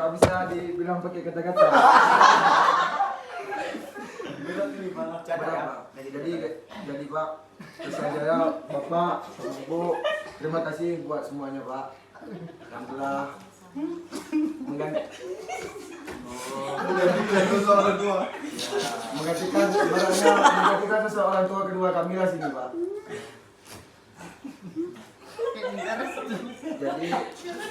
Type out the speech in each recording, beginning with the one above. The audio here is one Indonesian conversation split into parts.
Gak bisa dibilang pakai kata-kata. Jadi Pak, pesan saya Bapak sama Ibu, terima kasih buat semuanya Pak. Alhamdulillah menggantikan sosok orang tua kedua kami lah sini Pak. Jadi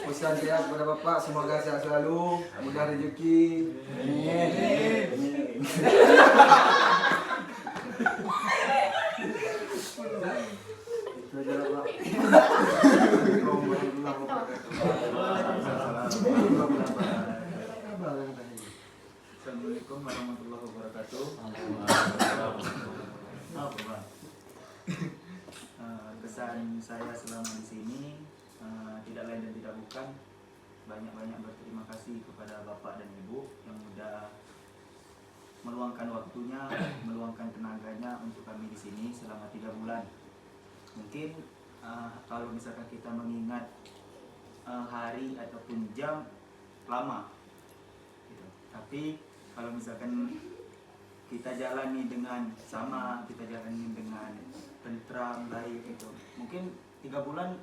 pesan saya kepada Bapak, semoga sehat selalu, mudah rezeki. Amin. Itu aja lah Pak. Assalamualaikum warahmatullahi wabarakatuh. Kesan saya selama di sini tidak lain dan tidak bukan banyak-banyak berterima kasih kepada Bapak dan Ibu yang sudah meluangkan waktunya, meluangkan tenaganya untuk kami di sini selama 3 bulan. Mungkin kalau misalkan kita mengingat hari ataupun jam lama, gitu. Tapi kalau misalkan kita jalani dengan sama, kita jalani dengan tentram, baik gitu. Mungkin 3 bulan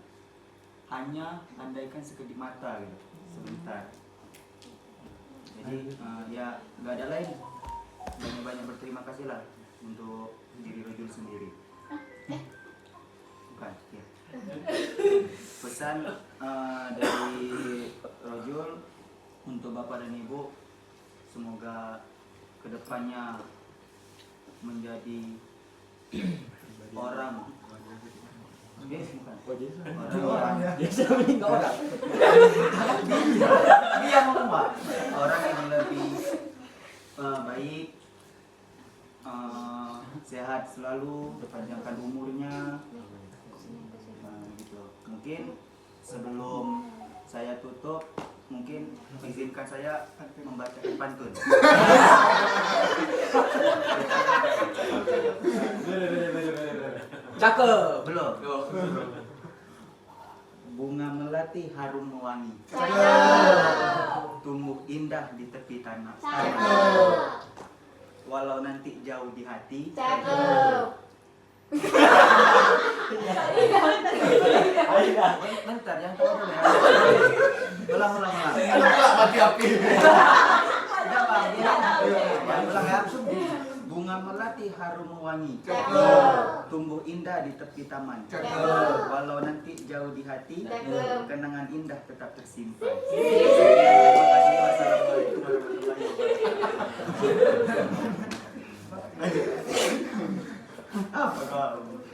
hanya andaikan sekedip mata gitu, sebentar. Jadi ya nggak ada lain, banyak-banyak berterima kasih lah untuk diri Rojul sendiri. Bukan, ya. Pesan dari Rojul untuk Bapak dan Ibu, semoga kedepannya menjadi orang orang yang lebih baik, sehat selalu, dipanjangkan umurnya. Gitu. Mungkin sebelum saya tutup, mungkin izinkan saya membacakan pantun. Cakep. Belum. Bunga melati harum mewangi. Tumbuh indah di tepi tanah. Walau nanti jauh di hati. Bentar, yang kedua ya. Ulang. Mati api. Udah Bang, ulang ya. Bunga melati harum mewangi. Tumbuh indah di tepi taman. Walau nanti jauh di hati, kenangan indah tetap tersimpan. Terima kasih.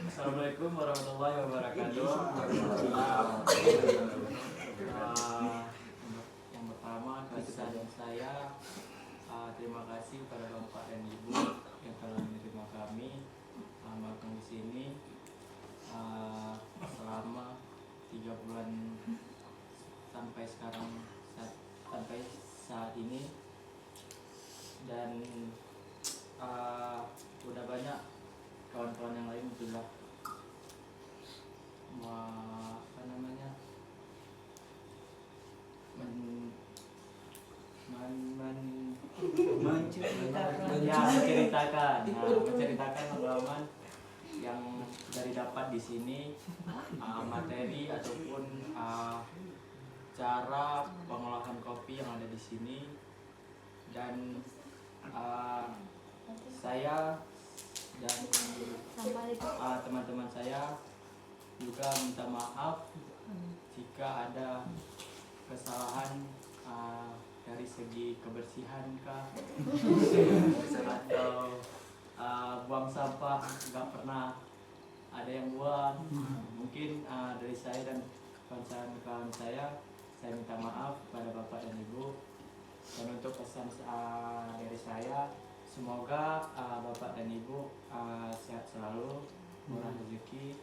Wassalamualaikum warahmatullahi wabarakatuh. Assalamualaikum warahmatullahi wabarakatuh. Yang pertama, kesan saya terima kasih kepada Bapak dan Ibu yang telah menerima kami magang di sini selama 3 bulan sampai sekarang, sampai saat ini. Dan udah banyak kawan-kawan yang lain sudah menceritakan pengalaman yang dari dapat di sini, materi ataupun cara pengolahan kopi yang ada di sini. Dan saya dan teman-teman saya juga minta maaf jika ada kesalahan dari segi kebersihan kah, atau buang sampah nggak pernah ada yang buang. Mungkin dari saya dan kawan-kawan saya minta maaf kepada Bapak dan Ibu. Dan untuk pesan dari saya, semoga Bapak dan Ibu sehat selalu, murah rezeki,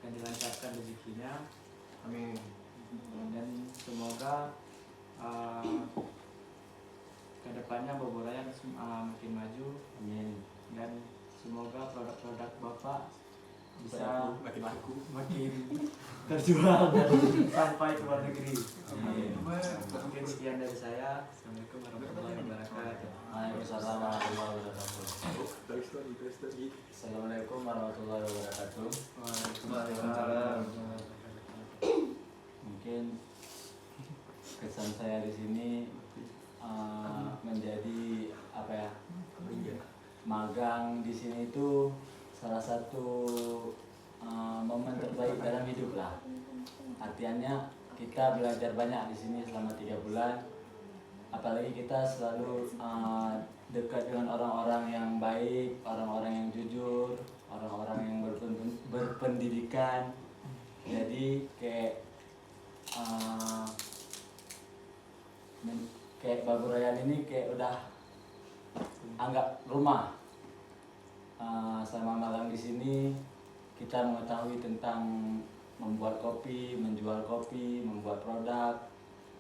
dan dilancarkan rezekinya. Amin. Dan semoga kedepannya Boboraya makin maju. Amin. Dan semoga produk-produk Bapak bisa makin terjual dan sampai ke luar negeri. Mungkin sekian dari saya. Assalamualaikum warahmatullahi wabarakatuh. Waalaikumsalam warahmatullahi wabarakatuh. Assalamualaikum warahmatullahi wabarakatuh. Waalaikumsalam. Mungkin kesan saya di sini menjadi apa ya? Magang di sini itu salah satu momen terbaik dalam hidup lah. Artinya kita belajar banyak di sini selama 3 bulan. Apalagi kita selalu dekat dengan orang-orang yang baik, orang-orang yang jujur, orang-orang yang berpendidikan. Jadi kayak Baburayan ini kayak udah anggap rumah. Selama magang di sini kita mengetahui tentang membuat kopi, menjual kopi, membuat produk,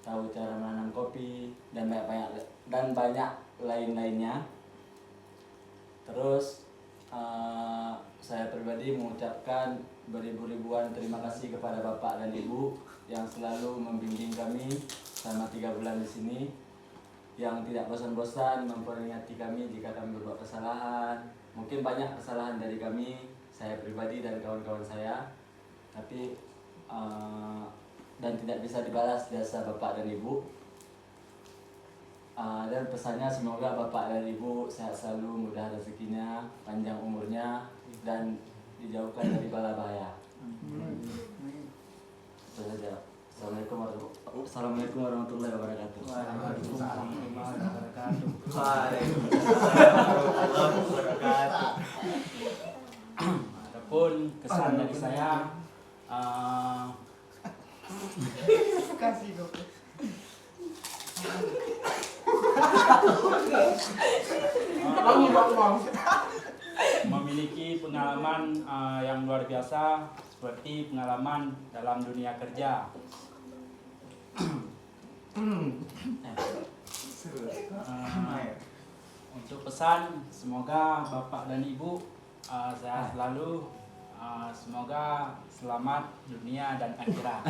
tahu cara menanam kopi dan banyak lain-lainnya. Terus saya pribadi mengucapkan beribu-ribuan terima kasih kepada Bapak dan Ibu yang selalu membimbing kami selama 3 bulan di sini, yang tidak bosan-bosan memperingati kami jika kami berbuat kesalahan. Mungkin banyak kesalahan dari kami, saya pribadi dan kawan-kawan saya, tapi dan tidak bisa dibalas jasa Bapak dan Ibu. Dan pesannya semoga Bapak dan Ibu sehat selalu, mudah rezekinya, panjang umurnya, dan dijauhkan dari bala bahaya. Itu saja. Assalamualaikum warahmatullahi wabarakatuh. Waalaikumsalam warahmatullahi wabarakatuh. Adapun kesan dari saya, memiliki pengalaman yang luar biasa seperti pengalaman dalam dunia kerja. Untuk pesan, semoga Bapak dan Ibu sehat selalu, semoga selamat dunia dan akhirat.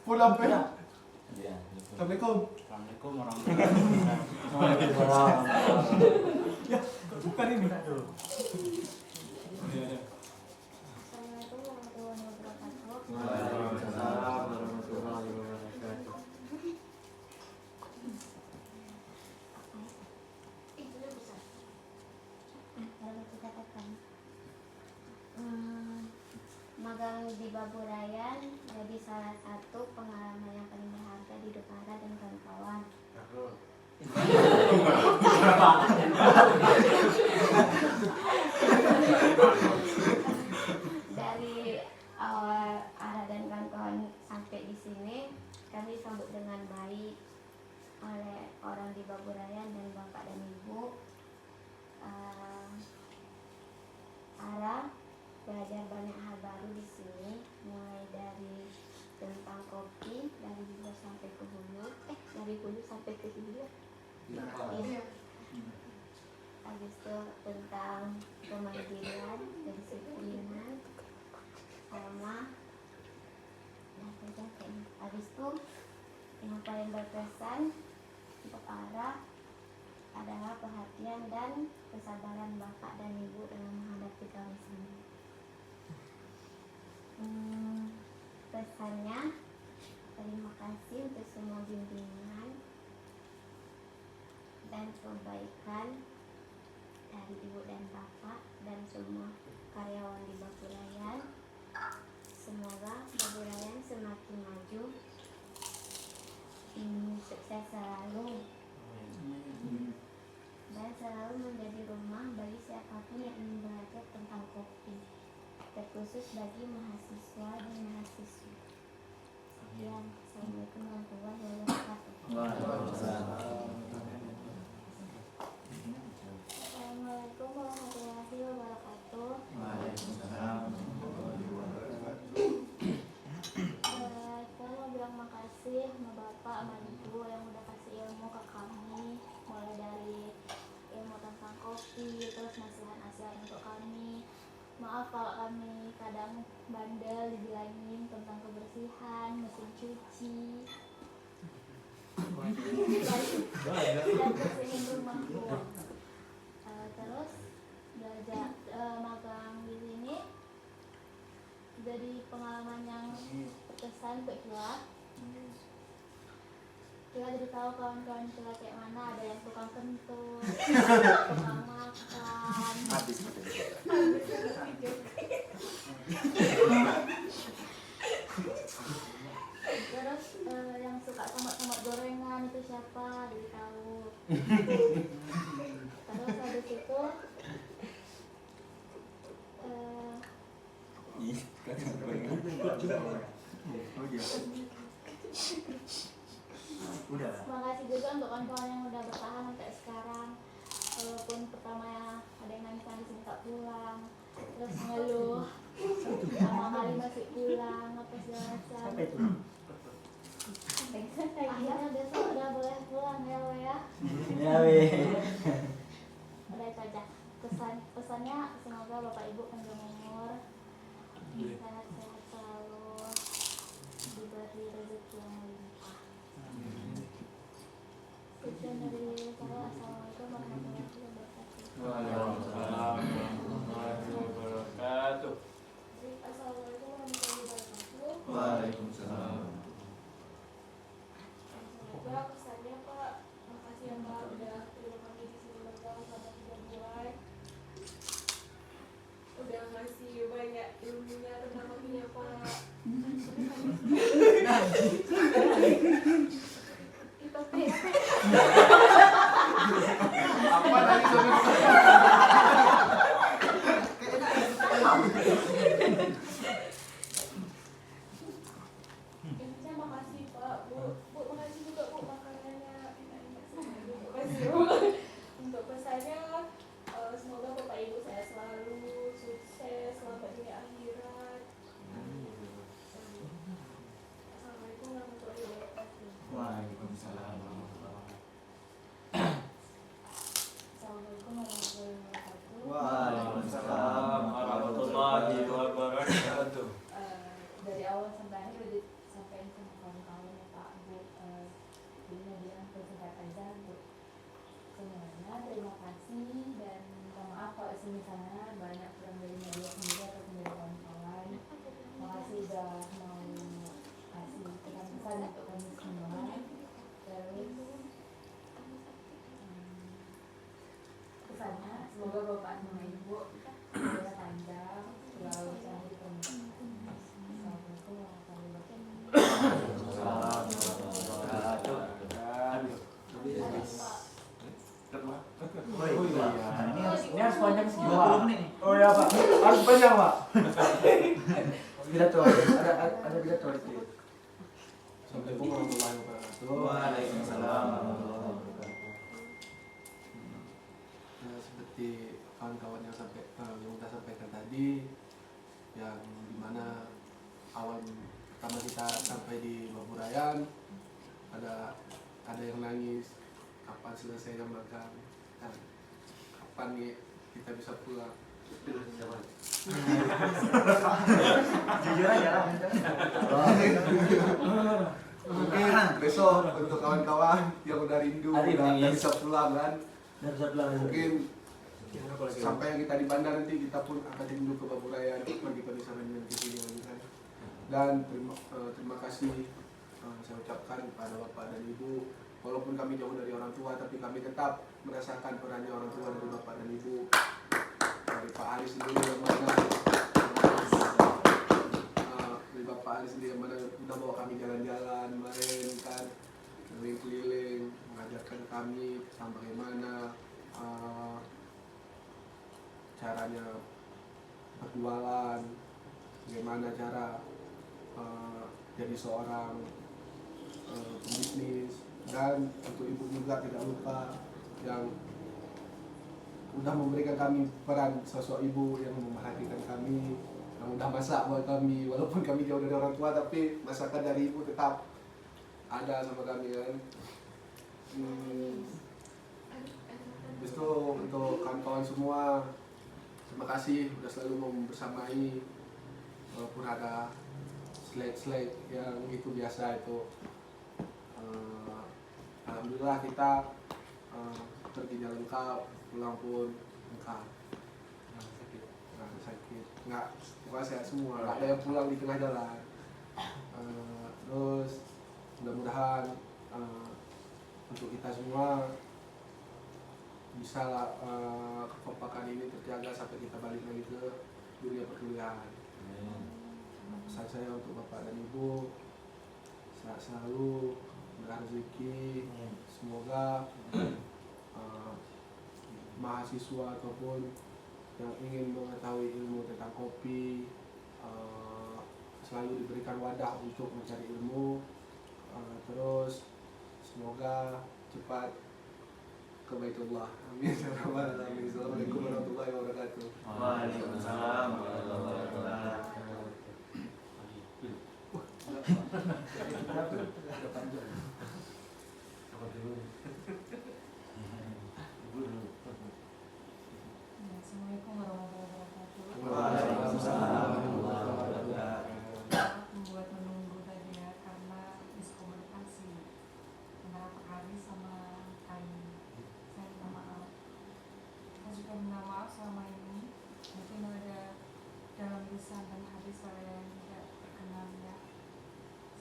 Pulang pernah. Ya, Assalamualaikum. Assalamualaikum warahmatullahi wabarakatuh. Bukan ini. wabarakatuh. Assalamualaikum warahmatullahi wabarakatuh. Waalaikumsalam warahmatullahi wabarakatuh. Kalau kita katakan magang di Baburayan jadi salah satu pengalaman yang paling berharga di hidup Ara dan kawan-kawan. Dari awal Ara dan kawan-kawan sampai di sini, kami sambut dengan baik oleh orang di Baburayan dan Bapak dan Ibu. Ara belajar banyak hal baru di sini, mulai dari tentang kopi dari hulu sampai ke hulu, dari hulu sampai ke hilir. Habis itu tentang kemandirian, kedisiplinan, sama habis itu yang paling berkesan untuk Ara adalah perhatian dan kesabaran Bapak dan Ibu dalam menghadapi kami semua. Pesannya, terima kasih untuk semua bimbingan dan kebaikan dari Ibu dan Bapak dan semua karyawan di Baburayan. Semoga Baburayan semakin maju, sukses selalu, dan selalu menjadi rumah bagi siapapun yang ingin belajar tentang kopi, terkhusus bagi mahasiswa dan mahasiswi. Sekian, Assalamualaikum warahmatullahi wabarakatuh. Assalamualaikum warahmatullahi wabarakatuh. Saya mau bilang makasih sama Bapak, sama Ibu yang udah kasih ilmu ke kami, mulai dari maaf kalau kami kadang bandel dibilangin tentang kebersihan, mesin cuci, dan bersihin rumahku. Terus belajar magang di sini jadi pengalaman yang berkesan untuk kita. Kita jadi tahu kawan-kawan kita kayak mana, ada yang tukang kentut, tukang makan. Habis. Terus yang suka tomat-tomat gorengan itu siapa, jadi tahu. Terus habis itu Oh iya. Udah. terima kasih juga untuk kawan-kawan yang udah bertahan sampai sekarang. Walaupun pertama ada yang nangis minta pulang, terus ngeluh, pertama kali masih pulang, apa segala macam. Akhirnya besok udah boleh pulang ya, Wo ya. Ya weh. Udah itu aja. Pesannya semoga Bapak Ibu panjang umur, sehat-sehat selalu, diberi rezeki yang melimpah. Sekian dari saya. Assalamualaikum warahmatullahi wabarakatuh. Waalaikumsalam warahmatullahi wabarakatuh. Assalamualaikum warahmatullahi wabarakatuh. Waalaikumsalam. Pak, pesannya Pak, makasih ya Pak udah terima kami di sini magang selama 3 bulan. Udah ngasih banyak ilmunya tentang hobinya Pak. Itu Apa tadi intinya makasih Pak, Bu, makasih juga Bu makanannya enak-enak sekali. Makasih Bu. Untuk pesannya semoga Bapak Ibu saya selalu sukses selamat dunia akhirat. Assalamualaikum warahmatullahi wabarakatuh. Waalaikumsalam. Assalamualaikum warahmatullahi wabarakatuh. Waalaikumsalam warahmatullahi wabarakatuh. Dari awal sampai akhir udah disampaikan sama kawan-kawan ya Pak, Bu. Jadi bilang persingkat aja untuk semuanya. Terima kasih dan minta maaf kalau misalnya banyak kurang dari media sendiri atau dari kawan-kawan. Makasih udah mau kasih pesan-pesan untuk kami semua. Terus pesannya semoga Bapak sama Ibu umurnya panjang, selalu sehat di pernikahan. Assalamualaikum warahmatullahi wabarakatuh. Oh iya. Ini harus panjang segitu. 20 menit nih. Oh ya Pak, harus panjang Pak. Pidato, ada pidato sedikit. Assalamualaikum warahmatullahi wabarakatuh. Waalaikumsalam warahmatullahi wabarakatuh. Seperti kawan-kawan yang sudah sampaikan tadi, yang dimana awal pertama kita sampai di Baburayan ada yang nangis kapan selesai magang dan kapan nih kita bisa pulang. Jujur aja lah. Mungkin besok untuk kawan-kawan yang udah rindu Hari udah nangis. bisa pulang kan, Dan bisa bilang mungkin sampai yang kita di bandar nanti kita pun akan rindu ke Baburayan bagi pemirsa dan TV kan. Dan terima kasih saya ucapkan kepada Bapak dan Ibu, walaupun kami jauh dari orang tua tapi kami tetap merasakan perannya orang tua dari Bapak dan Ibu, dari Pak Ali sendiri yang mana dari Bapak Ali sendiri yang mana udah bawa kami jalan-jalan main kan, keliling-keliling mengajarkan kami tentang bagaimana caranya berjualan, bagaimana cara jadi seorang pembisnis. Dan untuk ibu juga tidak lupa yang udah memberikan kami peran sosok ibu yang memperhatikan kami, yang udah masak buat kami walaupun kami jauh dari orang tua tapi masakan dari ibu tetap ada sama kami kan. Habis itu untuk kawan-kawan semua, terima kasih udah selalu mau bersamai walaupun ada slide yang itu biasa itu. Alhamdulillah kita perginya lengkap, pulang pun lengkap. Nggak ada sakit, nggak pokoknya sehat semua, nggak ada yang pulang di tengah jalan. Terus mudah-mudahan untuk kita semua bisa kekompakan ini terjaga sampai kita balik lagi ke dunia perkuliahan. Pesan saya untuk Bapak dan Ibu, sehat selalu, berrezeki, semoga mahasiswa ataupun yang ingin mengetahui ilmu tentang kopi selalu diberikan wadah untuk mencari ilmu. Terus semoga cepat ke Baitullah. Amin. Assalamualaikum warahmatullahi wabarakatuh. Waalaikumsalam warahmatullahi wabarakatuh. Assalamualaikum warahmatullahi wabarakatuh. Waalaikumsalam warahmatullahi wabarakatuh. Membuat menunggu tadi ya karena miskomunikasi antara Pak Haris sama Kayu. Saya minta maaf. Saya juga minta maaf selama ini. Mungkin ada dalam lisan dan hati saya yang tidak berkenan ya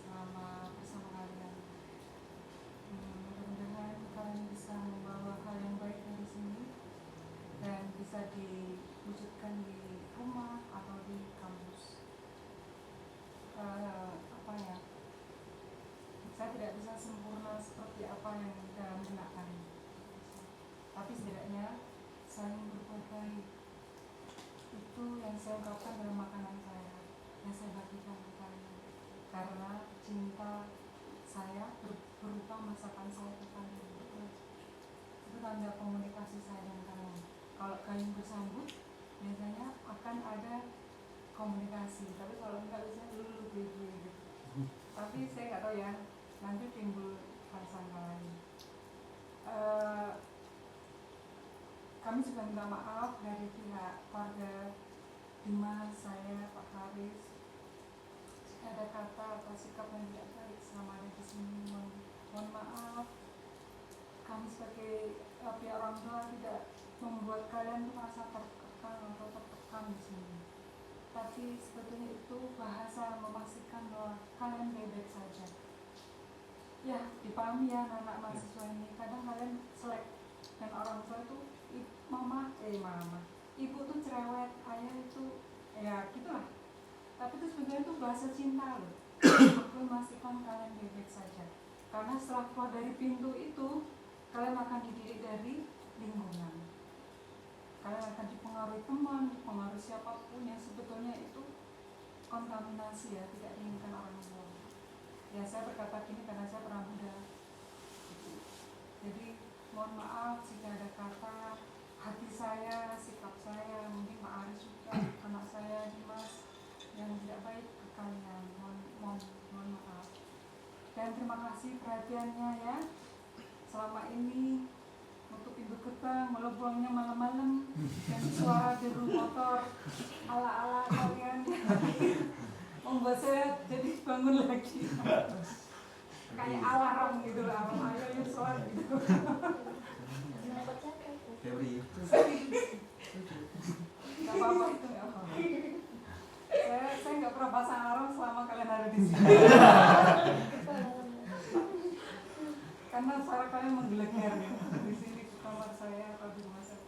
selama bersama kalian. Mudah-mudahan kalian bisa membawa hal yang baik dari sini dan bisa diwujudkan di rumah atau di kampus. Saya tidak bisa sempurna seperti apa yang dalam benak kami, tapi setidaknya saya berbuat baik. Itu yang saya ungkapkan dalam makanan saya, yang saya bagikan ke kalian, karena cinta saya berupa masakan saya ke kalian. Itu tanda komunikasi saya dengan kalian. Kalau kalian bersambut, biasanya akan ada komunikasi, tapi kalau enggak bisa dulu gitu. Tapi saya nggak tahu ya, nanti timbul prasangka lain. Kami juga minta maaf dari pihak keluarga Dimas, saya, Pak Haris. Jika ada kata atau sikap yang tidak baik selama ada di sini, mohon maaf. Kami sebagai pihak orang tua tidak membuat kalian merasa tertekan atau tertekan di sini. Tapi sebetulnya itu bahasa memastikan bahwa kalian baik-baik saja. Ya, dipahami ya anak mahasiswa ini. Kadang kalian selek dan orang tua itu mama, ibu tuh cerewet, ayah itu ya gitulah. Tapi itu sebetulnya itu bahasa cinta loh. Aku memastikan kalian baik-baik saja. Karena setelah keluar dari pintu itu, kalian akan dididik dari lingkungan. Kalian akan dipengaruhi teman, dipengaruhi siapapun yang sebetulnya itu kontaminasi ya, tidak diinginkan orang tua. Ya saya berkata gini karena saya pernah muda. Jadi mohon maaf jika ada kata hati saya, sikap saya, mungkin Pak Aris juga, anak saya Dimas yang tidak baik ke kalian. Mohon maaf. Dan terima kasih perhatiannya ya. Selama ini untuk pintu gerbang, walau buangnya malam-malam dan suara deru motor ala-ala kalian membuat saya jadi bangun lagi kayak alarm gitu lah, ayo sholat gitu. Gak apa-apa itu gak apa-apa. Saya nggak pernah pasang alarm selama kalian ada di sini. Karena suara kalian menggelegar ya. Di sini di kamar saya atau di rumah saya.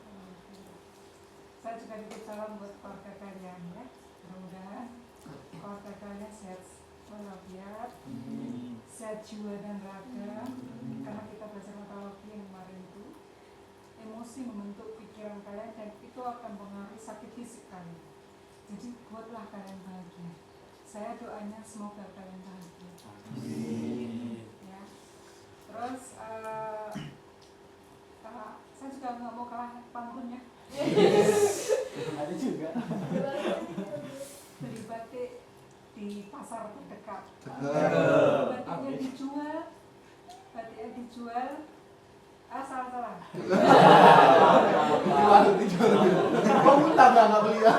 Saya juga titip salam buat keluarga kalian ya. Mudah-mudahan keluarga kalian sehat walafiat, sehat jiwa dan raga. Karena kita belajar metodologi yang kemarin itu, emosi membentuk pikiran kalian dan itu akan mempengaruhi sakit fisik kalian. Jadi buatlah kalian bahagia. Saya doanya semoga kalian bahagia. Ya. Terus saya juga nggak mau kalah pantunnya. Ada juga. Beli batik di pasar terdekat. Batiknya dijual. Salah. mau utang nggak beli ya?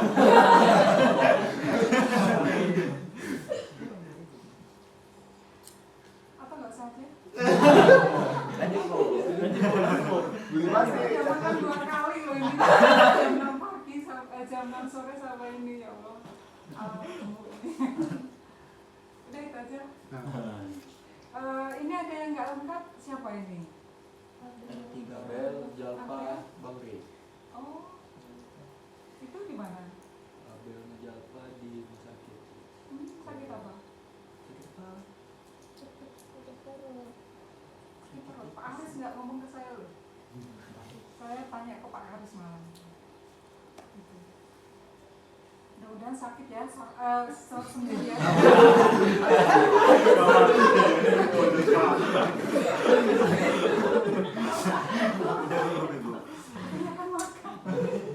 Atau nggak usah aja? Beli pasti. Ya makan 2 kali loh ini. Jam 6 pagi sampai jam 6 sore sampai ini ya Allah. Udah itu aja. Ini ada yang nggak lengkap, siapa ini? Bel, Jalpa, Bang Ri. Oh, itu di mana? Bel Jalpa di rumah sakit. Sakit apa? Pak Haris nggak ngomong ke saya loh. Saya tanya ke Pak Haris malam. Gitu. Mudah-mudahan sakit ya, sembuh ya. Ini akan makan.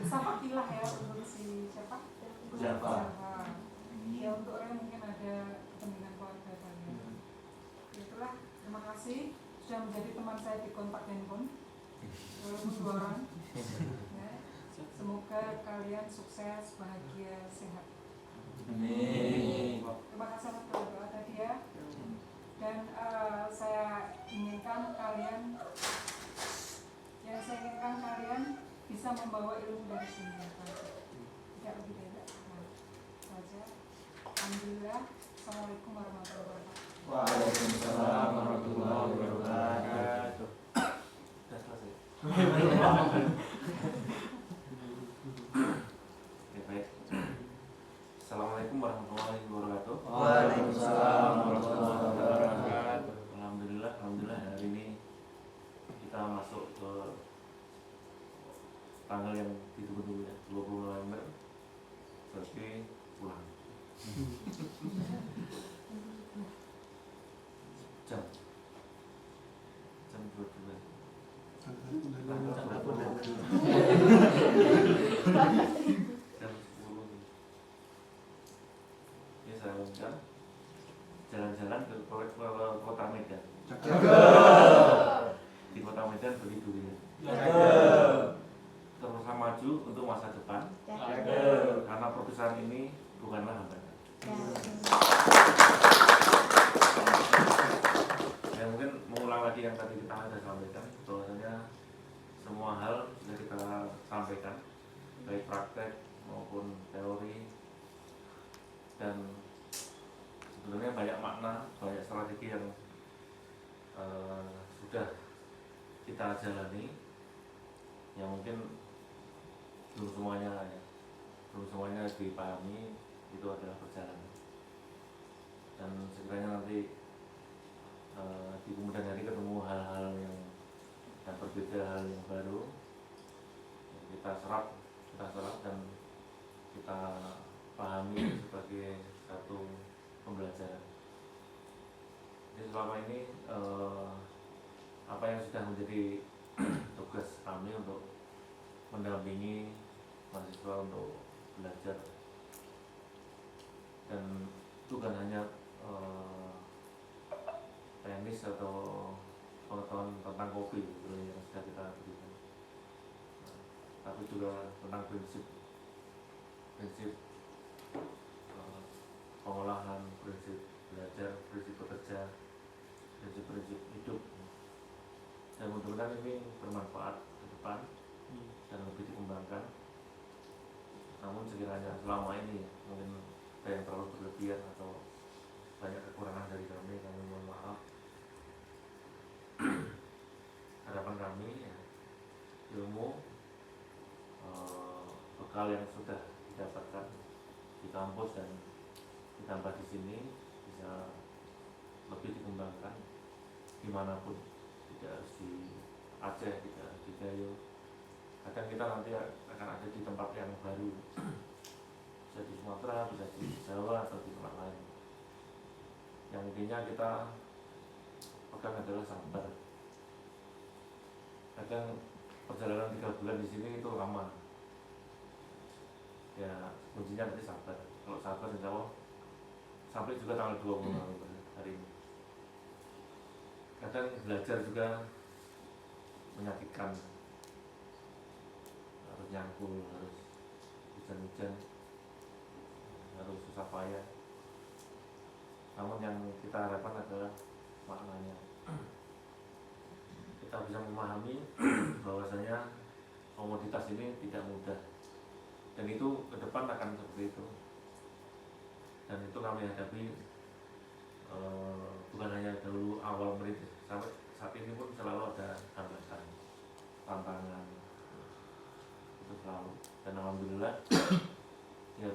Sama kilah ya untuk si siapa? Siapa? Ya untuk orang yang mungkin ada kepentingan keluarga kalian. Itulah, terima kasih sudah menjadi teman saya di kontak handphone. Walaupun 2 orang. Ya. Semoga kalian sukses, bahagia, sehat. Amin. Terima kasih atas doa tadi ya. Dan saya inginkan kalian bisa membawa ilmu dari sini. Tidak lebih dari saja. Alhamdulillah. Assalamualaikum warahmatullahi wabarakatuh. Waalaikumsalam warahmatullahi wabarakatuh. Baik. Assalamualaikum warahmatullahi wabarakatuh. Waalaikumsalam warahmatullahi wabarakatuh. Alhamdulillah hari ini kita masuk ke tanggal yang ditunggu-tunggu ya, 20 November. Berarti pulang. Jam 22. Jam 10. Ini saya undang jalan-jalan ke kota Medan. Di kota Medan begitu ya. Terus maju untuk masa depan. Karena perpisahan ini bukanlah hambatan. Ya mungkin mengulang lagi yang tadi kita sudah sampaikan, bahwasanya semua hal sudah kita sampaikan, baik praktek maupun teori, dan sebenarnya banyak makna, banyak strategi yang sudah kita jalani, yang mungkin belum semuanya dipahami. Itu adalah perjalanan, dan sekiranya nanti di kemudian hari ketemu hal-hal yang berbeda, hal yang baru, kita serap dan kita pahami sebagai satu pembelajaran. Jadi selama ini apa yang sudah menjadi tugas kami untuk mendampingi mahasiswa untuk belajar, dan bukan hanya teknis atau pengetahuan tentang kopi yang sudah kita berikan, tapi juga tentang prinsip pengolahan, prinsip belajar, prinsip bekerja, prinsip hidup, dan mudah-mudahan ini bermanfaat ke depan dan lebih dikembangkan. Namun sekiranya selama ini mungkin ada yang terlalu berlebihan atau banyak kekurangan dari kami mohon maaf. Harapan kami ya, ilmu bekal yang sudah didapatkan di kampus dan ditambah di sini bisa lebih dikembangkan dimanapun, tidak harus di Aceh, tidak harus di Gayo. Kadang kita nanti akan ada di tempat yang baru, bisa di Sumatera, bisa di Jawa atau di tempat lain. Yang intinya kita pegang adalah sabar. Kadang perjalanan 3 bulan di sini itu lama. Ya kuncinya nanti sabar. Kalau sabar insya Allah sampai juga tanggal 20 November hari ini. Kadang belajar juga menyakitkan, harus nyangkul, harus hujan-hujan, harus susah payah. Namun yang kita harapkan adalah maknanya. Kita bisa memahami bahwasanya komoditas ini tidak mudah, dan itu ke depan akan seperti itu. Dan itu kami hadapi bukan hanya dulu awal merintis, sampai saat ini pun selalu ada hambatan, tantangan itu selalu. Dan alhamdulillah ya